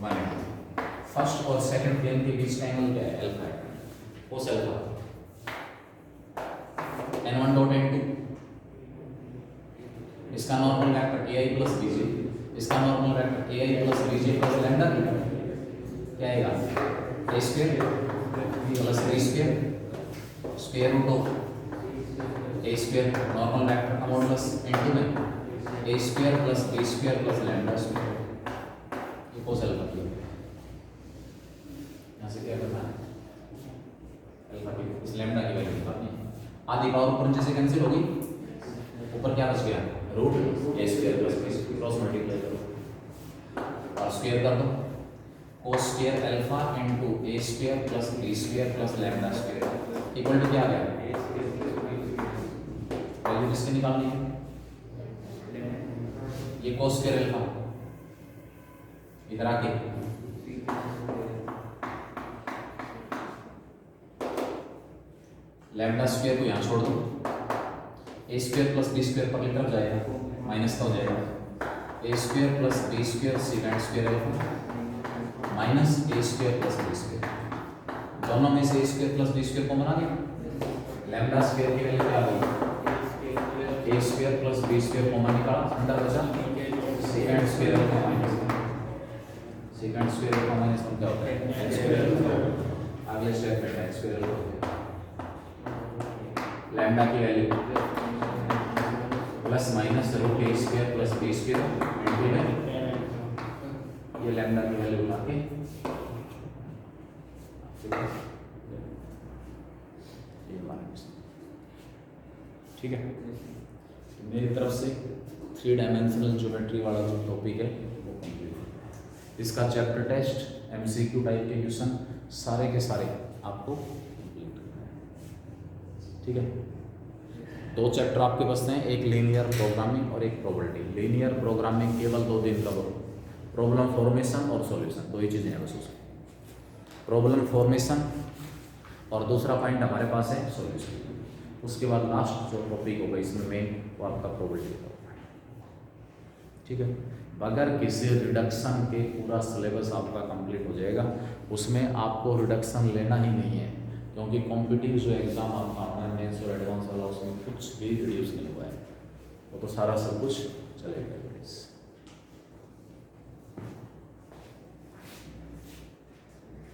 1 and 2. First और सेकंड प्लेन के बीच का एंगल क्या है? अल्फा है। Cos alpha n1 dot n2, इसका normal vector ai plus bj, इसका normal vector ai plus bj plus lambda क्या आएगा? a square plus b square square root of a square normal vector का modulus n2 में a square plus b square plus lambda square. ये cos alpha की यहाँ से क्या करना है? अल्फा की इस लैम्डा की वैल्यू निकालनी है। आधी पावर ऊपर नीचे से कैंसिल होगी, ऊपर क्या बच गया? Root a square plus b square cross multiply करो और स्क्वायर कर दो। cos square alpha into a square plus b square plus lambda square equal to क्या आ गया? वैल्यू किसकी निकालनी है? ये cos स्क्वायर अल्फा इधर आके लैम्डा स्क्वायर को यहाँ छोड़ दो, a square plus b square पर लिखा जाएगा, माइनस का हो जाएगा a square plus b square second square alpha minus a square plus b square. दोनों में से a square plus b square common आ गया, लैम्डा स्क्वायर की वैल्यू क्या आ गई? A square plus b square common निकाला, अंदर बचा second square alpha minus second square alpha minus क्या होता है? X square. अगले स्टेप में एक्स स्क्वायर अल्फा लैम्डा की value plus minus root a square plus b square into में ये लैम्डा की वैल्यू उठा के ठीक है। मेरी तरफ से 3 डायमेंशनल ज्योमेट्री वाला जो टॉपिक है वो कंप्लीट है। इसका चैप्टर टेस्ट एमसीक्यू टाइप के क्वेश्चन सारे के सारे आपको कंप्लीट करना है। ठीक है, 2 चैप्टर आपके बचते हैं, एक लीनियर प्रोग्रामिंग और एक प्रोबेबिलिटी। लीनियर प्रोग्रामिंग केवल 2 दिन का करो, प्रॉब्लम फॉर्मेशन और सॉल्यूशन, 2 ही चीज़ें हैं बस उसमें। प्रॉब्लम फॉर्मेशन और दूसरा पॉइंट हमारे पास है सॉल्यूशन। उसके बाद लास्ट जो टॉपिक होगा इसमें मेन वो आपका प्रोबेबिलिटी का होगा। ठीक है, अगर किसी रिडक्शन के पूरा सिलेबस आपका कंप्लीट हो जाएगा, उसमें आपको रिडक्शन लेना ही नहीं है, क्योंकि कॉम्पिटिटिव जो एग्जाम आपका आता है मेंस और एडवांस वाला, उसमें कुछ भी रिड्यूस नहीं हुआ है, वो तो सारा सब कुछ चलेगा।